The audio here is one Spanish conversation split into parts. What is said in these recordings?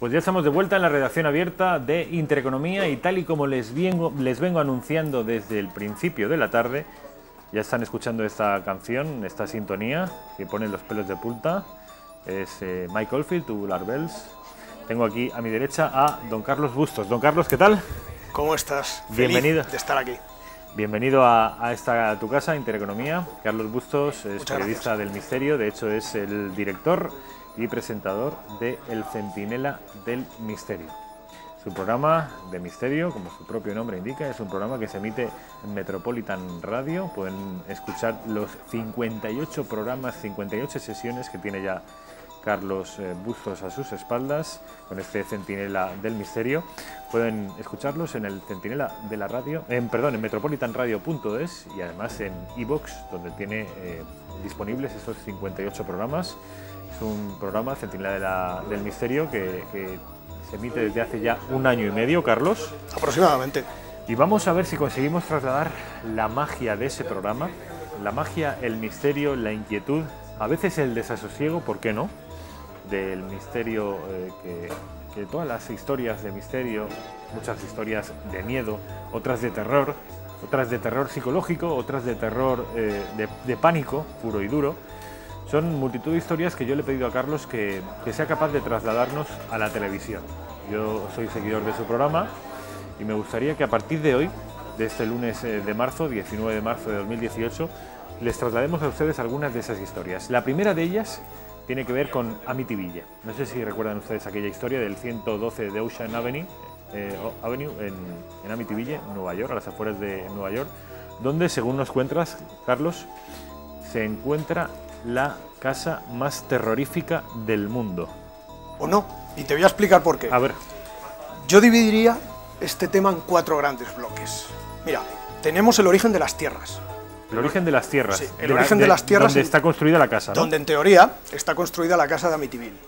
Pues ya estamos de vuelta en la redacción abierta de Intereconomía y tal y como les vengo anunciando desde el principio de la tarde, ya están escuchando esta canción, esta sintonía que pone los pelos de punta, es Mike Oldfield, Tubular Bells. Tengo aquí a mi derecha a don Carlos Bustos. Don Carlos, ¿qué tal? ¿Cómo estás? Bienvenido. Feliz de estar aquí. Bienvenido a tu casa, Intereconomía. Carlos Bustos es Muchas periodista gracias. del Misterio, de hecho es el director y presentador de El Centinela del Misterio. Su programa de misterio, como su propio nombre indica, es un programa que se emite en Metropolitan Radio. Pueden escuchar los 58 programas, 58 sesiones que tiene ya Carlos Bustos a sus espaldas con este Centinela del Misterio. Pueden escucharlos en el Centinela de la Radio, en metropolitanradio.es y además en iVoox, donde tiene disponibles estos 58 programas. Es un programa, Centinela del Misterio, que se emite desde hace ya un año y medio, Carlos. Aproximadamente. Y vamos a ver si conseguimos trasladar la magia de ese programa, la magia, el misterio, la inquietud, a veces el desasosiego, ¿por qué no?, del misterio, que todas las historias de misterio, muchas historias de miedo, otras de terror psicológico, otras de terror de pánico puro y duro. Son multitud de historias que yo le he pedido a Carlos que sea capaz de trasladarnos a la televisión. Yo soy seguidor de su programa y me gustaría que a partir de hoy, de este lunes de marzo, 19 de marzo de 2018, les traslademos a ustedes algunas de esas historias. La primera de ellas tiene que ver con Amityville. No sé si recuerdan ustedes aquella historia del 112 de Ocean Avenue en Amityville, Nueva York, a las afueras de Nueva York, donde, según nos cuentas, Carlos, se encuentra la casa más terrorífica del mundo. ¿O no? Y te voy a explicar por qué. A ver. Yo dividiría este tema en 4 grandes bloques. Mira, tenemos el origen de las tierras. El origen de las tierras. Sí, el origen de las tierras. Donde está construida la casa, ¿no? Donde en teoría está construida la casa de Amityville.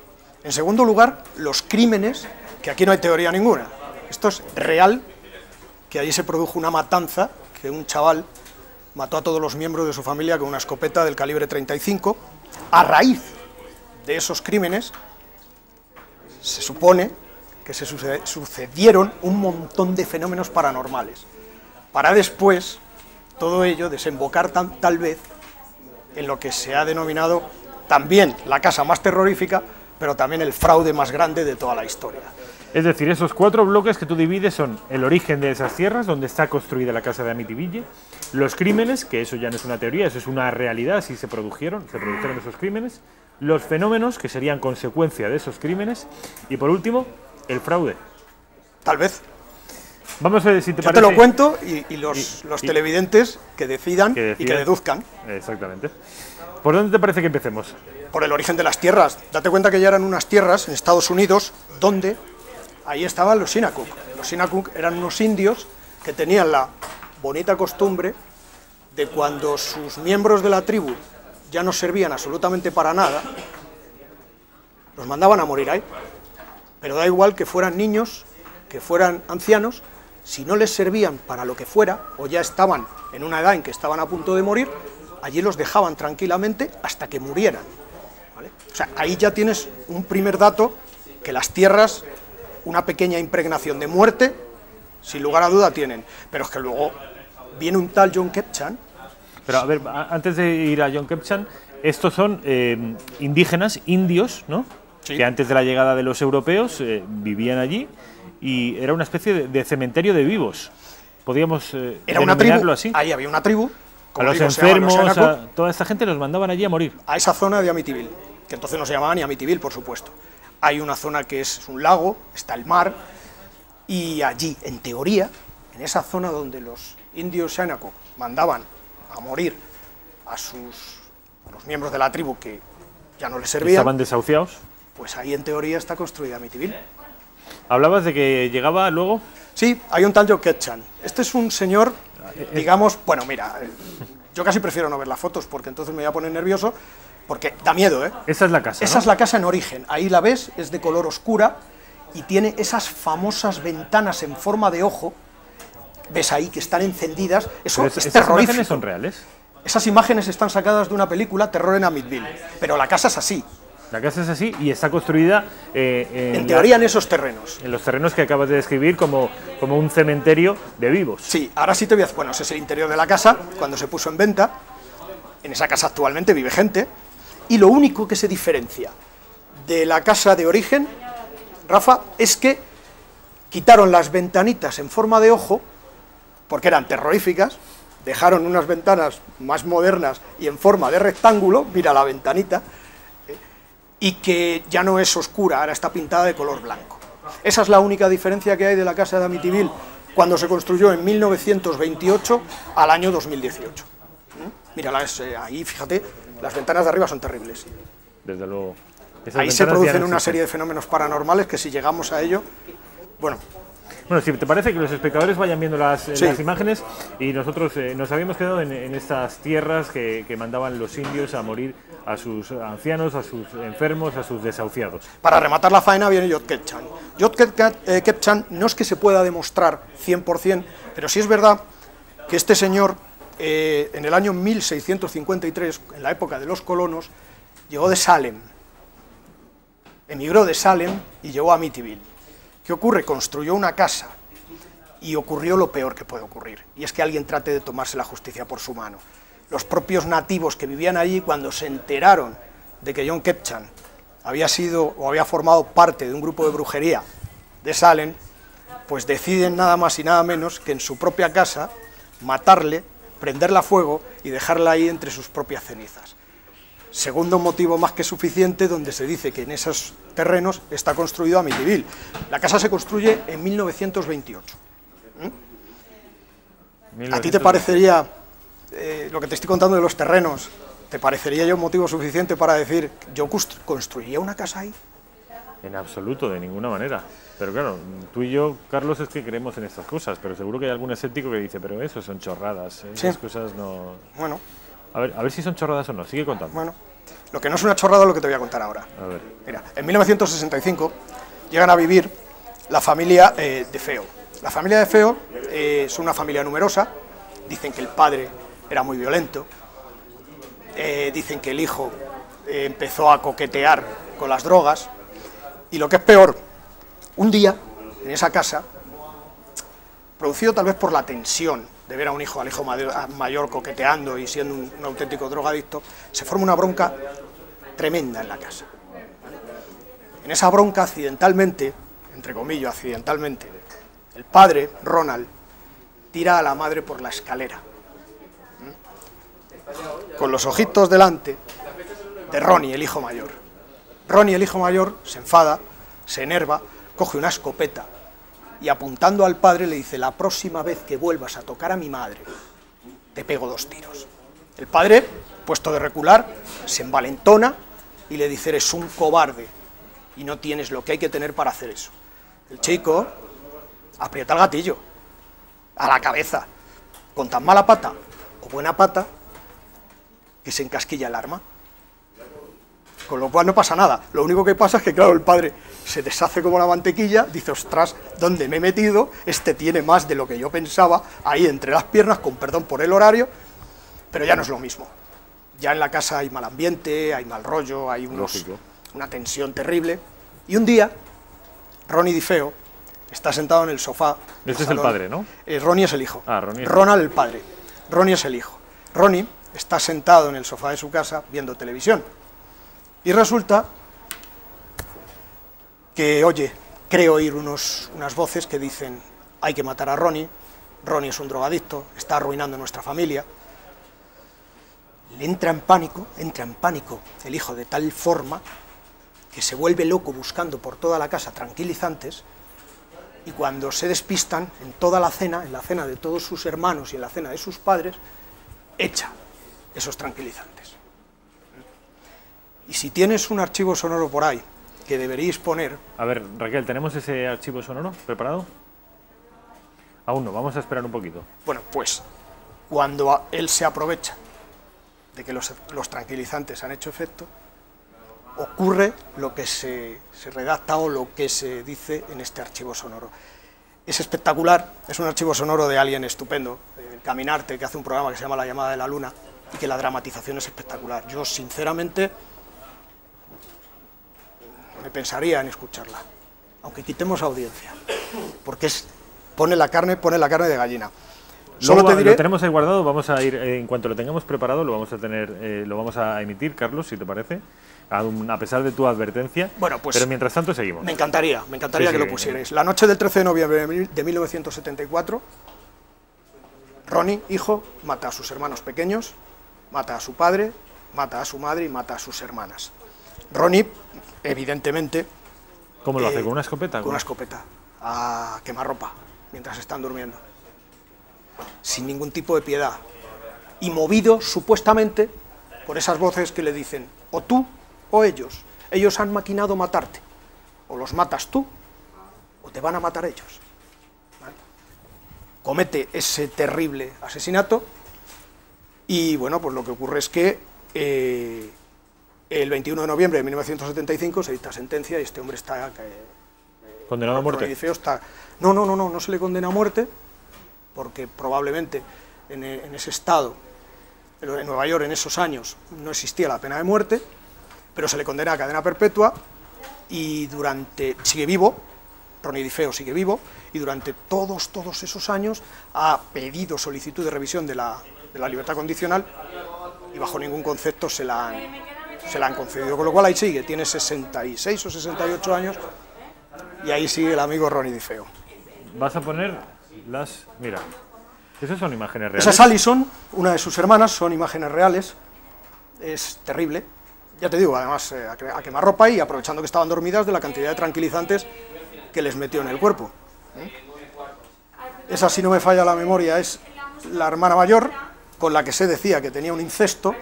En segundo lugar, los crímenes, que aquí no hay teoría ninguna. Esto es real, que allí se produjo una matanza, que un chaval mató a todos los miembros de su familia con una escopeta del calibre 35. A raíz de esos crímenes, se supone que se sucedieron un montón de fenómenos paranormales, para después todo ello desembocar tal vez en lo que se ha denominado también la casa más terrorífica, pero también el fraude más grande de toda la historia. Es decir, esos 4 bloques que tú divides son el origen de esas tierras, donde está construida la casa de Amityville, los crímenes, que eso ya no es una teoría, eso es una realidad, si se produjeron esos crímenes, los fenómenos, que serían consecuencia de esos crímenes, y por último, el fraude. Tal vez. Vamos a ver si te Yo parece. te lo cuento y los televidentes que decidan y que deduzcan. Exactamente. ¿Por dónde te parece que empecemos? Por el origen de las tierras. Date cuenta que ya eran unas tierras en Estados Unidos donde ahí estaban los Sinakuk. Los Sinakuk eran unos indios que tenían la bonita costumbre de, cuando sus miembros de la tribu ya no servían absolutamente para nada, los mandaban a morir ahí. Pero da igual que fueran niños, que fueran ancianos, si no les servían para lo que fuera, o ya estaban en una edad en que estaban a punto de morir, allí los dejaban tranquilamente hasta que murieran, ¿vale? O sea, ahí ya tienes un primer dato, que las tierras, una pequeña impregnación de muerte, sin lugar a duda tienen. Pero es que luego viene un tal John Kepchan. Pero a ver, antes de ir a John Kepchan, estos son indígenas, indios, ¿no? Sí. Que antes de la llegada de los europeos vivían allí y era una especie de cementerio de vivos. Podríamos Era una tribu, así. ahí había una tribu. A Como los digo, se llaman los enfermos, Sinakuk, a toda esta gente los mandaban allí a morir. a esa zona de Amityville, que entonces no se llamaba ni Amityville, por supuesto. Hay una zona que es un lago, está el mar, y allí, en teoría, en esa zona donde los indios Sinakuk mandaban a morir a los miembros de la tribu que ya no les servían, Estaban desahuciados. pues ahí en teoría está construida Amityville. Hablabas de que llegaba luego. Sí, hay un tal John Kepchan. Este es un señor, digamos, bueno, mira, yo casi prefiero no ver las fotos porque entonces me voy a poner nervioso, porque da miedo, ¿eh? Esa es la casa, Esa ¿no? es la casa en origen, ahí la ves, es de color oscura y tiene esas famosas ventanas en forma de ojo, ves ahí que están encendidas, eso Pero es ¿esas terrorífico. imágenes son reales? Esas imágenes están sacadas de una película, Terror en Amityville, pero la casa es así. La casa es así y está construida en teoría en esos terrenos. En los terrenos que acabas de describir como un cementerio de vivos. Sí, ahora sí te voy a... Bueno, ese es el interior de la casa, cuando se puso en venta. En esa casa actualmente vive gente. Y lo único que se diferencia de la casa de origen, Rafa, es que quitaron las ventanitas en forma de ojo, porque eran terroríficas, dejaron unas ventanas más modernas y en forma de rectángulo, mira la ventanita, y que ya no es oscura, ahora está pintada de color blanco. Esa es la única diferencia que hay de la casa de Amityville cuando se construyó en 1928 al año 2018. Mírala, ahí fíjate, las ventanas de arriba son terribles. Desde luego. Ahí se producen una serie de fenómenos paranormales que si llegamos a ello, bueno... Bueno, si te parece que los espectadores vayan viendo las imágenes, y nosotros nos habíamos quedado en estas tierras que mandaban los indios a morir a sus ancianos, a sus enfermos, a sus desahuciados. Para rematar la faena viene Yot-Ketchan. Yot-Ketchan no es que se pueda demostrar 100%, pero sí es verdad que este señor, en el año 1653, en la época de los colonos, llegó de Salem, emigró de Salem y llegó a Amityville. ¿Qué ocurre? Construyó una casa y ocurrió lo peor que puede ocurrir, y es que alguien trate de tomarse la justicia por su mano. Los propios nativos que vivían allí, cuando se enteraron de que John Ketcham había sido o había formado parte de un grupo de brujería de Salem, pues deciden nada más y nada menos que en su propia casa matarle, prenderla a fuego y dejarla ahí entre sus propias cenizas. Segundo motivo más que suficiente, donde se dice que en esos terrenos está construido Amityville. La casa se construye en 1928. ¿A ti te parecería, lo que te estoy contando de los terrenos, te parecería ya un motivo suficiente para decir, yo construiría una casa ahí? En absoluto, de ninguna manera. Pero claro, tú y yo, Carlos, es que creemos en estas cosas, pero seguro que hay algún escéptico que dice, pero eso son chorradas, esas cosas no... Bueno. A ver si son chorradas o no, sigue contando. Bueno, lo que no es una chorrada es lo que te voy a contar ahora. A ver. Mira, en 1965 llegan a vivir la familia de Feo. La familia de Feo es una familia numerosa, dicen que el padre era muy violento, dicen que el hijo empezó a coquetear con las drogas, y lo que es peor, un día, en esa casa, producido tal vez por la tensión de ver a un hijo, al hijo mayor coqueteando y siendo un auténtico drogadicto, se forma una bronca tremenda en la casa. En esa bronca, accidentalmente, entre comillas, accidentalmente, el padre, Ronald, tira a la madre por la escalera, con los ojitos delante de Ronnie, el hijo mayor. Ronnie, el hijo mayor, se enfada, se enerva, coge una escopeta y apuntando al padre le dice, la próxima vez que vuelvas a tocar a mi madre, te pego 2 tiros. El padre, puesto de recular, se envalentona y le dice, eres un cobarde y no tienes lo que hay que tener para hacer eso. El chico aprieta el gatillo, a la cabeza, con tan mala pata o buena pata, que se encasquilla el arma. Con lo cual no pasa nada. Lo único que pasa es que, claro, el padre se deshace como la mantequilla, dice, ostras, ¿dónde me he metido? Este tiene más de lo que yo pensaba, ahí entre las piernas, con perdón por el horario, pero ya no es lo mismo. Ya en la casa hay mal ambiente, hay mal rollo, hay una tensión terrible. Y un día, Ronnie DiFeo está sentado en el sofá. Este es el padre, ¿no? Ronnie es el hijo. Ah, Ronnie. Ronald el padre. Ronnie es el hijo. Ronnie está sentado en el sofá de su casa viendo televisión. Y resulta que, oye, creo oír unas voces que dicen, hay que matar a Ronnie, Ronnie es un drogadicto, está arruinando nuestra familia. Le entra en pánico el hijo de tal forma que se vuelve loco buscando por toda la casa tranquilizantes, y cuando se despistan en toda la cena, en la cena de todos sus hermanos y en la cena de sus padres, echa esos tranquilizantes. Y si tienes un archivo sonoro por ahí, que deberíais poner... A ver, Raquel, ¿tenemos ese archivo sonoro preparado? Aún no, vamos a esperar un poquito. Bueno, pues, cuando él se aprovecha de que los tranquilizantes han hecho efecto, ocurre lo que se redacta o lo que se dice en este archivo sonoro. Es espectacular, es un archivo sonoro de alguien estupendo, el Caminarte, que hace un programa que se llama La llamada de la luna, y que la dramatización es espectacular. Yo, sinceramente, pensaría en escucharla, aunque quitemos audiencia, porque pone la carne de gallina. Solo te diré... Lo tenemos ahí guardado, vamos a ir, en cuanto lo tengamos preparado, lo vamos a emitir, Carlos, si te parece, a pesar de tu advertencia. Bueno, pues, pero mientras tanto seguimos. Me encantaría que lo pusierais. La noche del 13 de noviembre de 1974, Ronnie, hijo, mata a sus hermanos pequeños, mata a su padre, mata a su madre y mata a sus hermanas. Ronnie, evidentemente... ¿Cómo lo hace? ¿Con una escopeta? Con una escopeta, a quemarropa, mientras están durmiendo. Sin ningún tipo de piedad. Y movido, supuestamente, por esas voces que le dicen, o tú o ellos. Ellos han maquinado matarte. O los matas tú, o te van a matar ellos. ¿Vale? Comete ese terrible asesinato, y bueno, pues lo que ocurre es que el 21 de noviembre de 1975 se dicta sentencia y este hombre está... ¿Condenado a muerte? No se le condena a muerte, porque probablemente en ese estado, en Nueva York en esos años, no existía la pena de muerte, pero se le condena a cadena perpetua y sigue vivo, Ronnie DiFeo sigue vivo, y durante todos esos años ha pedido solicitud de revisión de la libertad condicional y bajo ningún concepto se la han concedido, con lo cual ahí sigue, tiene 66 o 68 años y ahí sigue el amigo Ronnie DiFeo. Vas a poner... Mira, esas son imágenes reales. Esa es Alison, una de sus hermanas, son imágenes reales. Es terrible. Ya te digo, además, a quemarropa y aprovechando que estaban dormidas de la cantidad de tranquilizantes que les metió en el cuerpo. Esa, si no me falla la memoria, es la hermana mayor, con la que se decía que tenía un incesto.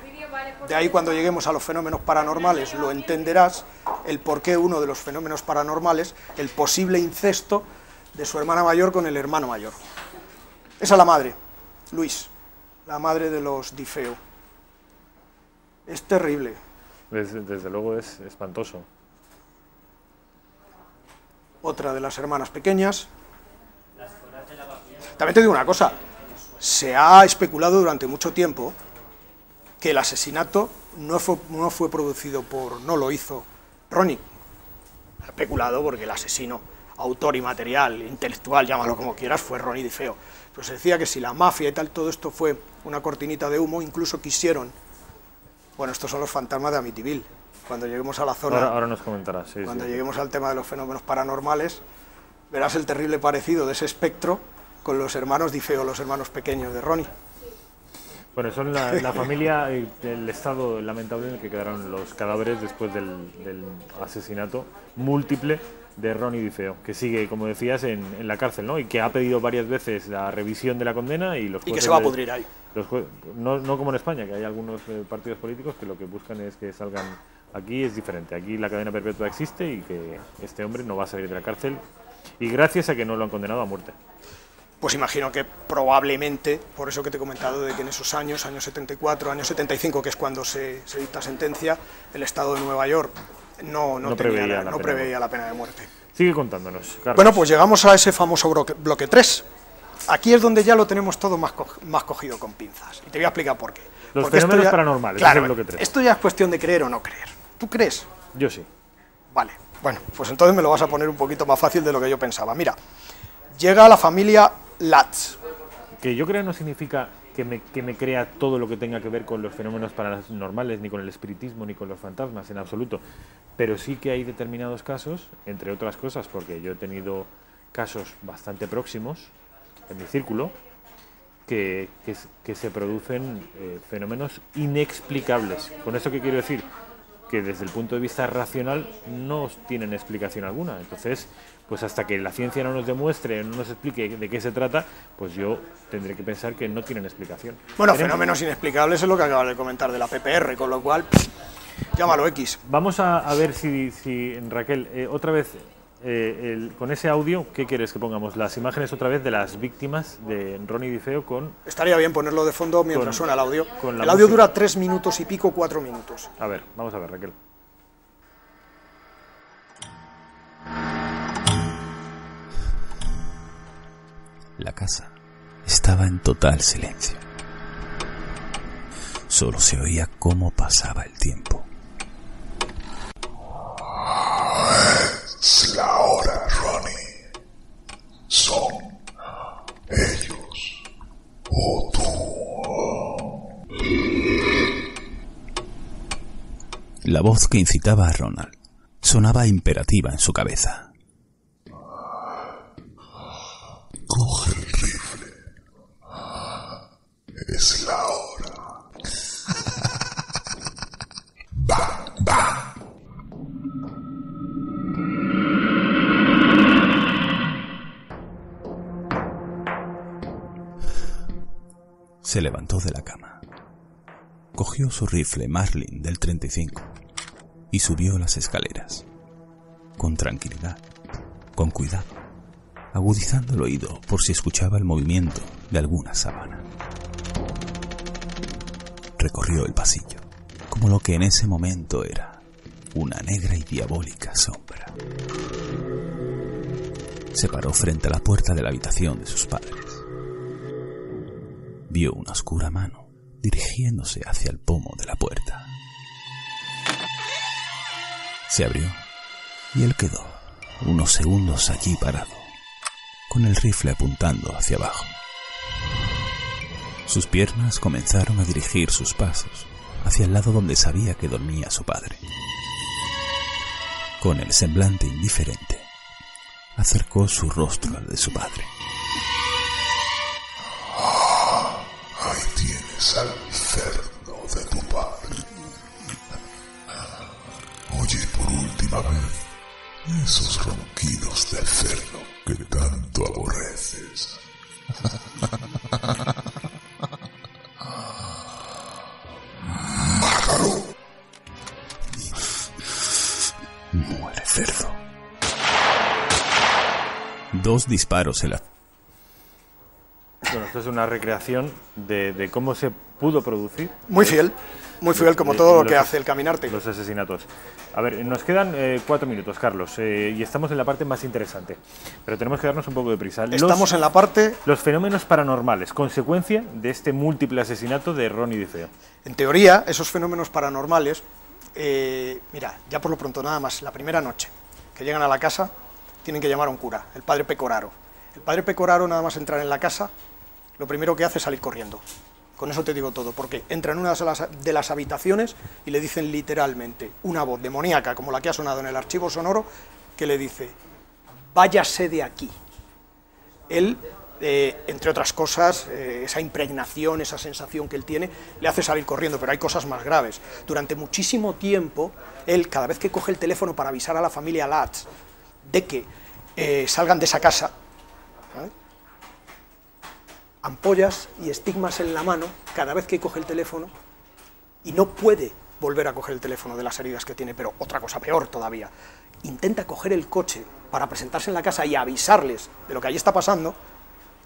De ahí, cuando lleguemos a los fenómenos paranormales, lo entenderás, el por qué uno de los fenómenos paranormales, el posible incesto de su hermana mayor con el hermano mayor. Esa es la madre, Luis, la madre de los DiFeo. Es terrible. Desde luego es espantoso. Otra de las hermanas pequeñas. También te digo una cosa, se ha especulado durante mucho tiempo que el asesinato no fue producido no lo hizo Ronnie. Ha especulado porque el asesino, autor y material, intelectual, llámalo como quieras, fue Ronnie DiFeo. Pero se decía que si la mafia y tal, todo esto fue una cortinita de humo, incluso quisieron... Bueno, estos son los fantasmas de Amityville. Cuando lleguemos a la zona... Ahora nos comentarás, sí. Cuando lleguemos al tema de los fenómenos paranormales, verás el terrible parecido de ese espectro con los hermanos DiFeo, los hermanos pequeños de Ronnie. Bueno, son la familia del estado lamentable en el que quedaron los cadáveres después del asesinato múltiple de Ronnie DiFeo, que sigue, como decías, en la cárcel, ¿no? Y que ha pedido varias veces la revisión de la condena y los jueces... Y que se va a pudrir ahí. No como en España, que hay algunos partidos políticos que lo que buscan es que salgan... Aquí es diferente, aquí la cadena perpetua existe y que este hombre no va a salir de la cárcel, y gracias a que no lo han condenado a muerte. Pues imagino que probablemente, por eso que te he comentado, de que en esos años 74, años 75, que es cuando se dicta sentencia, el Estado de Nueva York no preveía la pena de muerte. Sigue contándonos, Carlos. Bueno, pues llegamos a ese famoso bloque 3. Aquí es donde ya lo tenemos todo más cogido con pinzas. Y te voy a explicar por qué. Los fenómenos paranormales, claro, es el bloque 3. Esto ya es cuestión de creer o no creer. ¿Tú crees? Yo sí. Vale, bueno, pues entonces me lo vas a poner un poquito más fácil de lo que yo pensaba. Mira, llega la familia Latz. Que yo creo no significa que me crea todo lo que tenga que ver con los fenómenos paranormales, ni con el espiritismo, ni con los fantasmas, en absoluto. Pero sí que hay determinados casos, entre otras cosas, porque yo he tenido casos bastante próximos en mi círculo, que se producen fenómenos inexplicables. ¿Con eso qué quiero decir? Que desde el punto de vista racional no tienen explicación alguna. Entonces, pues hasta que la ciencia no nos demuestre, no nos explique de qué se trata, pues yo tendré que pensar que no tienen explicación. Bueno, fenómenos inexplicables es lo que acabas de comentar de la PPR, con lo cual, llámalo X. Vamos a ver si Raquel, otra vez, con ese audio, ¿qué quieres que pongamos? Las imágenes otra vez de las víctimas de Ronnie DiFeo con... Estaría bien ponerlo de fondo mientras suena el audio. El audio música. dura 3 minutos y pico, 4 minutos. A ver, vamos a ver, Raquel. La casa estaba en total silencio. Solo se oía cómo pasaba el tiempo. voz que incitaba a Ronald sonaba imperativa en su cabeza. Coge el rifle. Es la hora. ¡Va, va! Se levantó de la cama. Cogió su rifle Marlin del 35 y subió las escaleras. Con tranquilidad, con cuidado, agudizando el oído por si escuchaba el movimiento de alguna sábana. Recorrió el pasillo, como lo que en ese momento era una negra y diabólica sombra. Se paró frente a la puerta de la habitación de sus padres. Vio una oscura mano dirigiéndose hacia el pomo de la puerta. Se abrió y él quedó unos segundos allí parado, con el rifle apuntando hacia abajo. Sus piernas comenzaron a dirigir sus pasos hacia el lado donde sabía que dormía su padre. Con el semblante indiferente, acercó su rostro al de su padre. Ahí tienes al cerdo de tu padre. Oye por última vez esos ronquidos del cerdo que tanto aborreces. ¡Mátalo! Muere, cerdo. 2 disparos en la... Bueno, esto es una recreación de cómo se pudo producir. Muy fiel como todo lo que hace el Caminarte. Los asesinatos. A ver, nos quedan 4 minutos, Carlos, y estamos en la parte más interesante. Pero tenemos que darnos un poco de prisa. Estamos en la parte... Los fenómenos paranormales, consecuencia de este múltiple asesinato de Ronnie DiFeo. En teoría, esos fenómenos paranormales, mira, ya por lo pronto nada más, la primera noche que llegan a la casa, tienen que llamar a un cura, el padre Pecoraro. El padre Pecoraro, nada más entrar en la casa, lo primero que hace es salir corriendo. Con eso te digo todo, porque entra en una de las habitaciones y le dicen literalmente una voz demoníaca, como la que ha sonado en el archivo sonoro, que le dice: váyase de aquí. Él, entre otras cosas, esa impregnación, esa sensación que él tiene, le hace salir corriendo, pero hay cosas más graves. Durante muchísimo tiempo, él, cada vez que coge el teléfono para avisar a la familia Latz de que salgan de esa casa, ¿vale?, ampollas y estigmas en la mano cada vez que coge el teléfono, y no puede volver a coger el teléfono de las heridas que tiene. Pero otra cosa peor todavía, intenta coger el coche para presentarse en la casa y avisarles de lo que allí está pasando,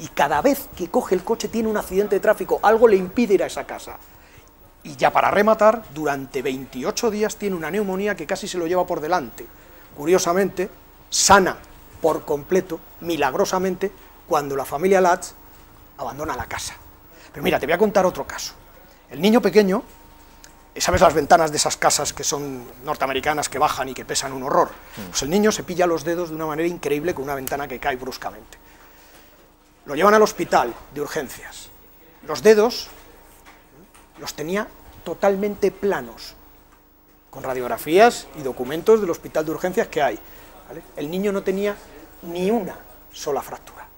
y cada vez que coge el coche tiene un accidente de tráfico, algo le impide ir a esa casa. Y ya para rematar, durante 28 días tiene una neumonía que casi se lo lleva por delante. Curiosamente, sana por completo, milagrosamente, cuando la familia Latz abandona la casa. Pero mira, te voy a contar otro caso. El niño pequeño, ¿sabes las ventanas de esas casas que son norteamericanas, que bajan y que pesan un horror? Pues el niño se pilla los dedos de una manera increíble con una ventana que cae bruscamente. Lo llevan al hospital de urgencias. Los dedos los tenía totalmente planos, con radiografías y documentos del hospital de urgencias que hay, ¿vale? El niño no tenía ni una sola fractura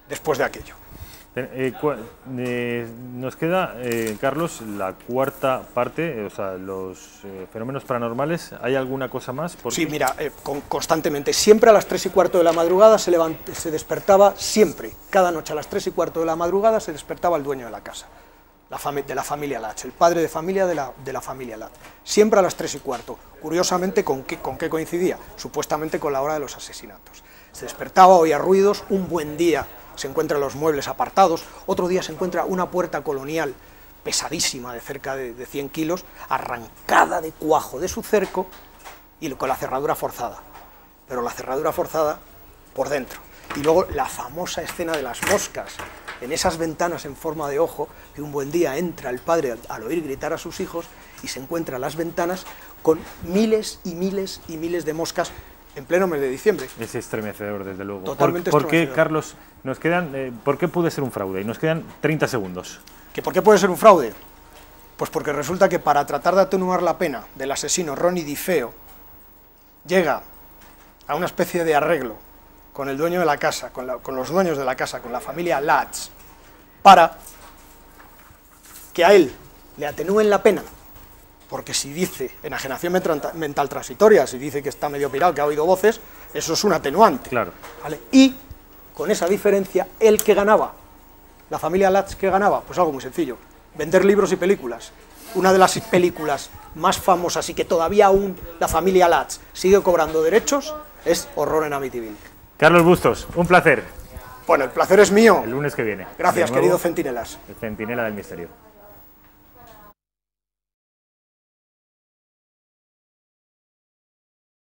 después de aquello. Nos queda, Carlos, la cuarta parte, o sea, los fenómenos paranormales. ¿Hay alguna cosa más? Sí, mira, constantemente, siempre a las 3:15 de la madrugada se despertaba, siempre, cada noche a las 3:15 de la madrugada se despertaba el dueño de la casa, de la familia Latz, el padre de familia de la familia Latz, siempre a las 3:15. Curiosamente, ¿con qué coincidía? Supuestamente con la hora de los asesinatos. Se despertaba, oía ruidos, un buen día se encuentran los muebles apartados, otro día se encuentra una puerta colonial pesadísima de cerca de 100 kilos, arrancada de cuajo de su cerco y con la cerradura forzada, pero la cerradura forzada por dentro. Y luego la famosa escena de las moscas en esas ventanas en forma de ojo, que un buen día entra el padre al oír gritar a sus hijos y se encuentra las ventanas con miles y miles y miles de moscas en pleno mes de diciembre. Es estremecedor, desde luego. Totalmente ¿Por qué, estremecedor. Carlos, nos quedan, por qué puede ser un fraude? Y nos quedan 30 segundos. ¿Que por qué puede ser un fraude? Pues porque resulta que para tratar de atenuar la pena del asesino Ronnie DiFeo, llega a una especie de arreglo con el dueño de la casa, con los dueños de la casa, con la familia Latz, para que a él le atenúen la pena, porque si dice enajenación mental transitoria, si dice que está medio pirado, que ha oído voces, eso es un atenuante. Claro. ¿Vale? Y con esa diferencia, ¿el que ganaba? ¿La familia Latz qué ganaba? Pues algo muy sencillo, vender libros y películas. Una de las películas más famosas y que todavía aún la familia Latz sigue cobrando derechos es Horror en Amityville. Carlos Bustos, un placer. Bueno, el placer es mío. El lunes que viene. Gracias, De nuevo, querido Centinelas. El Centinela del Misterio.